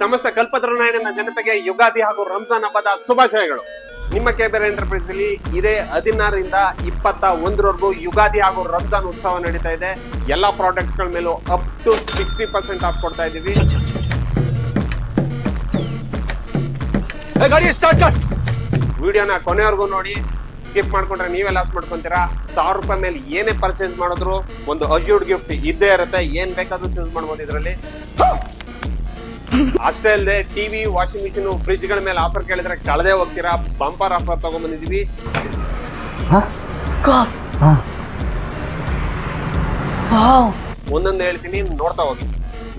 ಸಮಸ್ತ ಕಲ್ಪತರುನಾಡಿನ ಜನತೆಗೆ ಯುಗಾದಿ ಹಾಗೂ ರಂಜಾನ್ ಹಬ್ಬದ ಶುಭಾಶಯಗಳು. ನಿಮ್ಮ KBR ಎಂಟರ್ಪ್ರೈಸ್ ಅಲ್ಲಿ ಇದೇ 16ರಿಂದ 21ರವರೆಗೂ ಯುಗಾದಿ ಹಾಗೂ ರಂಜಾನ್ ಉತ್ಸವ ನಡೀತಾ ಇದೆ. ಎಲ್ಲಾ ಪ್ರಾಡಕ್ಟ್ಸ್ ಗಳ ಮೇಲೂ ಅಪ್ ಟು 60% ಆಫ್ ಕೊಡ್ತಾ ಇದೀವಿ. ವಿಡಿಯೋನ ಕೊನೆವರೆಗೂ ನೋಡಿ, ಸ್ಕಿಪ್ ಮಾಡ್ಕೊಂಡ್ರೆ ನೀವೇ ಲಾಸ್ ಮಾಡ್ಕೊಂತೀರಾ. 1000 ರೂಪಾಯಿ ಮೇಲೆ ಏನೇ ಪರ್ಚೇಸ್ ಮಾಡಿದ್ರು ಒಂದು ಅಜ್ಯೂರ್ಡ್ ಗಿಫ್ಟ್ ಇದ್ದೇ ಇರುತ್ತೆ. ಏನ್ ಬೇಕಾದ್ರೂ ಚೂಸ್ ಮಾಡ್ಬೋದು ಇದರಲ್ಲಿ. ಅಷ್ಟೇ ಅಲ್ಲದೆ ಟಿವಿ, ವಾಷಿಂಗ್ ಮಿಷಿನ್, ಫ್ರಿಜ್ ಗಳ ಮೇಲೆ ಆಫರ್ ಕೇಳಿದ್ರೆ ಕಳೆದೇ ಹೋಗ್ತೀರಾ. ಬಂಪರ್ ಆಫರ್ ತಗೊಂಡ್ಬಂದಿದೀವಿ. ಒಂದೊಂದು ಹೇಳ್ತೀನಿ, ನೋಡ್ತಾ ಹೋಗಿ.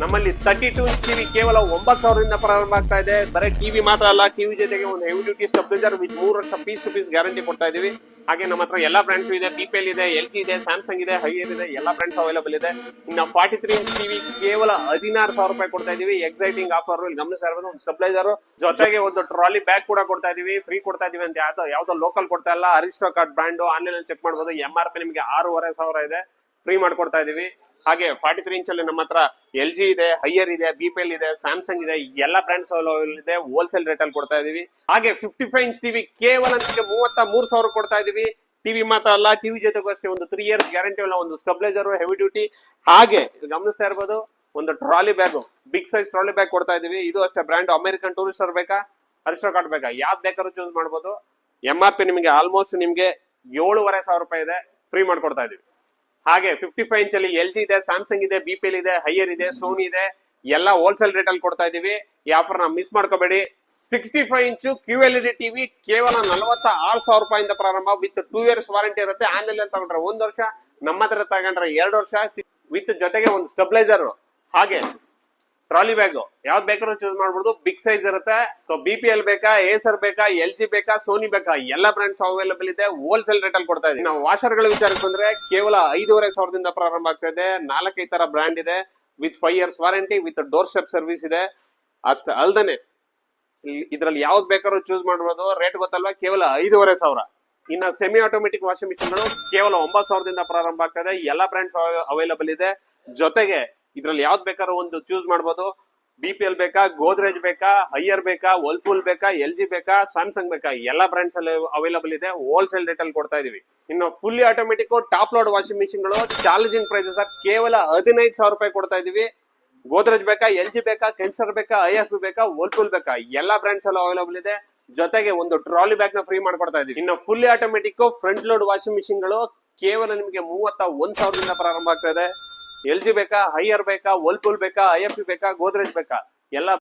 ನಮ್ಮಲ್ಲಿ 32 ಇಂಚ್ ಟಿವಿ ಕೇವಲ 9,000ರಿಂದ ಪ್ರಾರಂಭ ಆಗ್ತಾ ಇದೆ. ಬರೀ ಟಿವಿ ಮಾತ್ರ ಅಲ್ಲ, ಟಿವಿ ಜೊತೆಗೆ ಒಂದು ಹೆವಿ ಡ್ಯೂಟಿ ಸ್ಟೆಬಿಲೈಸರ್ ವಿತ್ 3 ವರ್ಷ ಪೀಸ್ ಟು ಪೀಸ್ ಗ್ಯಾರಂಟಿ ಕೊಡ್ತಾ ಇದೀವಿ. ಹಾಗೆ ನಮ್ಮ ಹತ್ರ ಎಲ್ಲಾ ಬ್ರಾಂಡ್ಸ್ ಇದೆ. BPL ಇದೆ, LG ಇದೆ, ಸ್ಯಾಮ್ಸಂಗ್ ಇದೆ, ಹೈಯರ್ ಇದೆ, ಎಲ್ಲಾ ಬ್ರಾಂಡ್ಸ್ ಅವೈಲೇಬಲ್ ಇದೆ. ಇನ್ನು 43 ಇಂಚ್ ಟಿವಿ ಕೇವಲ 16,000 ರೂಪಾಯಿ ಕೊಡ್ತಾ ಇದೀವಿ. Exciting offer. ಇಲ್ಲಿ ಗಮನಿಸ್ತಾ ಇರ್ಬೋದು, ಒಂದು ಸ್ಟೆಬಿಲೈಸರ್ ಜೊತೆಗೆ ಒಂದು ಟ್ರಾಲಿ ಬ್ಯಾಗ್ ಕೂಡ ಕೊಡ್ತಾ ಇದೀವಿ. ಫ್ರೀ ಕೊಡ್ತಾ ಇದೀವಿ ಅಂತ ಯಾವ್ದೋ ಲೋಕಲ್ ಕೊಡ್ತಾ ಇಲ್ಲ. ಅರಿಸ್ಟೋ ಕಾರ್ಡ್ ಬ್ರಾಂಡ್. ಆನ್ಲೈನ್ ಚೆಕ್ ಮಾಡಬಹುದು. MRP ನಿಮಗೆ 6,500 ಇದೆ. ಫ್ರೀ ಮಾಡ್ಕೊಡ್ತಾ ಇದೀವಿ. ಹಾಗೆ 43 ಇಂಚ್ ಅಲ್ಲಿ ನಮ್ಮ ಹತ್ರ LG ಇದೆ, ಹೈಯರ್ ಇದೆ, BPL ಇದೆ, ಸ್ಯಾಮ್ಸಂಗ್ ಇದೆ, ಎಲ್ಲಾ ಬ್ರಾಂಡ್ಸ್ ಅವೈಲೇಬಲ್ ಇದೆ. ಹೋಲ್ಸೇಲ್ ರೇಟ್ ಅಲ್ಲಿ ಕೊಡ್ತಾ ಇದೀವಿ. ಹಾಗೆ 55 ಇಂಚ್ ಟಿವಿ ಕೇವಲ ನಿಮಗೆ 33,000 ಕೊಡ್ತಾ ಇದೀವಿ. ಟಿವಿ ಮಾತ್ರ ಅಲ್ಲ, ಟಿವಿ ಜೊತೆಗೂ ಅಷ್ಟೇ ಒಂದು 3 ಇಯರ್ಸ್ ಗ್ಯಾರಂಟಿ ಉಳ್ಳ ಒಂದು ಸ್ಟೆಬಿಲೈಸರ್ ಹೆವಿ ಡ್ಯೂಟಿ. ಹಾಗೆ ಗಮನಿಸ್ತಾ ಇರ್ಬೋದು, ಒಂದು trolley bag, big size trolley bag ಕೊಡ್ತಾ ಇದೀವಿ. ಇದು ಅಷ್ಟೇ ಬ್ರಾಂಡ್. ಅಮೆರಿಕನ್ ಟೂರಿಸ್ಟರ್ ಬೇಕಾ, ಅರಿಸ್ಟೋ ಕಾರ್ಡ್ ಬೇಕಾ, ಯಾವ್ದು ಬೇಕಾದ್ರೂ ಚೂಸ್ ಮಾಡ್ಬೋದು. MRP ನಿಮಗೆ ಆಲ್ಮೋಸ್ಟ್ ನಿಮ್ಗೆ 7,500 ರೂಪಾಯಿ ಇದೆ. ಫ್ರೀ ಮಾಡ್ಕೊಡ್ತಾ ಇದೀವಿ. ಹಾಗೆ 55 ಇಂಚ್ ಅಲ್ಲಿ LG ಇದೆ, ಸ್ಯಾಮ್ಸಂಗ್ ಇದೆ, BPL ಇದೆ, ಹೈಯರ್ ಇದೆ, ಸೋನಿ ಇದೆ, ಎಲ್ಲ ಹೋಲ್ಸೇಲ್ ರೇಟ್ ಅಲ್ಲಿ ಕೊಡ್ತಾ ಇದೀವಿ. ಈ ಆಫರ್ ನ ಮಿಸ್ ಮಾಡ್ಕೋಬೇಡಿ. 65 ಇಂಚು QLED ಟಿವಿ ಕೇವಲ 46,000 ರೂಪಾಯಿಂದ ಪ್ರಾರಂಭ. ವಿತ್ 2 ಇಯರ್ಸ್ ವಾರಂಟಿ ಇರುತ್ತೆ. ಆನ್ಲೈನ್ ತಗೊಂಡ್ರೆ 1 ವರ್ಷ, ನಮ್ಮ ಹತ್ರ ತಗೊಂಡ್ರೆ 2 ವರ್ಷ ವಿತ್ ಜೊತೆಗೆ ಒಂದು ಸ್ಟೆಬಿಲೈಸರ್. ಹಾಗೆ ಟ್ರಾಲಿ ಬ್ಯಾಗ್ ಯಾವ್ದು ಬೇಕಾದ್ರೂ ಚೂಸ್ ಮಾಡ್ಬೋದು. ಬಿಗ್ ಸೈಜ್ ಇರುತ್ತೆ. ಸೊ BPL ಬೇಕಾ, ಏಸರ್ ಬೇಕಾ, LG ಬೇಕಾ, ಸೋನಿ ಬೇಕಾ, ಎಲ್ಲಾ ಬ್ರಾಂಡ್ಸ್ ಅವೈಲೇಬಲ್ ಇದೆ. ಹೋಲ್ಸೇಲ್ ರೇಟ್ ಅಲ್ಲಿ ಕೊಡ್ತಾ ಇದೀವಿ. ನಾವು ವಾಷರ್ ಗಳ ವಿಚಾರಕ್ಕೆ ಬಂದ್ರೆ ಕೇವಲ 5,500ದಿಂದ ಪ್ರಾರಂಭ ಆಗ್ತಾ ಇದೆ. 4-5 ತರ ಬ್ರಾಂಡ್ ಇದೆ. With 5 years warranty, with door step service ಇದೆ. ಅಷ್ಟೇ ಅಲ್ದೇನೆ ಇದ್ರಲ್ಲಿ ಯಾವ್ದು ಬೇಕಾದ್ರೂ ಚೂಸ್ ಮಾಡ್ಬೋದು. ರೇಟ್ ಗೊತ್ತಲ್ವಾ, ಕೇವಲ 5,500. ಇನ್ನ ಸೆಮಿ ಆಟೋಮೆಟಿಕ್ ವಾಷಿಂಗ್ ಮಿಷಿನ್ ಗಳು ಕೇವಲ 9,000ದಿಂದ ಪ್ರಾರಂಭ ಆಗ್ತದೆ. ಎಲ್ಲಾ ಬ್ರಾಂಡ್ಸ್ ಅವೈಲೇಬಲ್ ಇದೆ. ಜೊತೆಗೆ ಇದ್ರಲ್ಲಿ ಯಾವ್ದು ಬೇಕಾದ್ರೂ ಒಂದು ಚೂಸ್ ಮಾಡ್ಬೋದು. BPL ಬೇಕಾ, ಗೋದ್ರೇಜ್ ಬೇಕಾ, ಹೈಯರ್ ಬೇಕಾ, ವರ್ಲ್ಪೂಲ್ ಬೇಕಾ, LG ಬೇಕಾ, ಸ್ಯಾಮ್ಸಂಗ್ ಬೇಕಾ, ಎಲ್ಲಾ ಬ್ರಾಂಡ್ಸ್ ಅಲ್ಲಿ ಅವೈಲೇಬಲ್ ಇದೆ. ಹೋಲ್ಸೇಲ್ ರೇಟ್ ಅಲ್ಲಿ ಕೊಡ್ತಾ ಇದೀವಿ. ಇನ್ನು fully automatic top load washing machine ಗಳು ಚಾಲೆಂಜಿಂಗ್ ಪ್ರೈಸಸ್ ಕೇವಲ 15,000 ರೂಪಾಯಿ ಕೊಡ್ತಾ ಇದೀವಿ. ಗೋದ್ರೇಜ್ ಬೇಕಾ, LG ಬೇಕಾ, ಕೆನ್ಸರ್ ಬೇಕಾ, IFB ಬೇಕಾ, ವರ್ಲ್ಪೂಲ್ ಬೇಕಾ, ಎಲ್ಲಾ ಬ್ರಾಂಡ್ಸ್ ಅಲ್ಲಿ ಅವೈಲೇಬಲ್ ಇದೆ. ಜೊತೆಗೆ ಒಂದು ಟ್ರಾಲಿ ಬ್ಯಾಗ್ ನ ಫ್ರೀ ಮಾಡ್ಕೊಡ್ತಾ ಇದೀವಿ. ಇನ್ನು fully automatic front load washing machine ಗಳು ಕೇವಲ ನಿಮಗೆ 31,000ದಿಂದ ಪ್ರಾರಂಭ ಆಗ್ತಾ ಇದೆ. LG ಬೇಕಾ, ಹೈಯರ್ ಬೇಕಾ, ವರ್ಲ್ಪೂಲ್ ಬೇಕಾ, IFB ಬೇಕಾ, ಗೋದ್ರೇಜ್ ಬೇಕಾ, ಎಲ್ಲ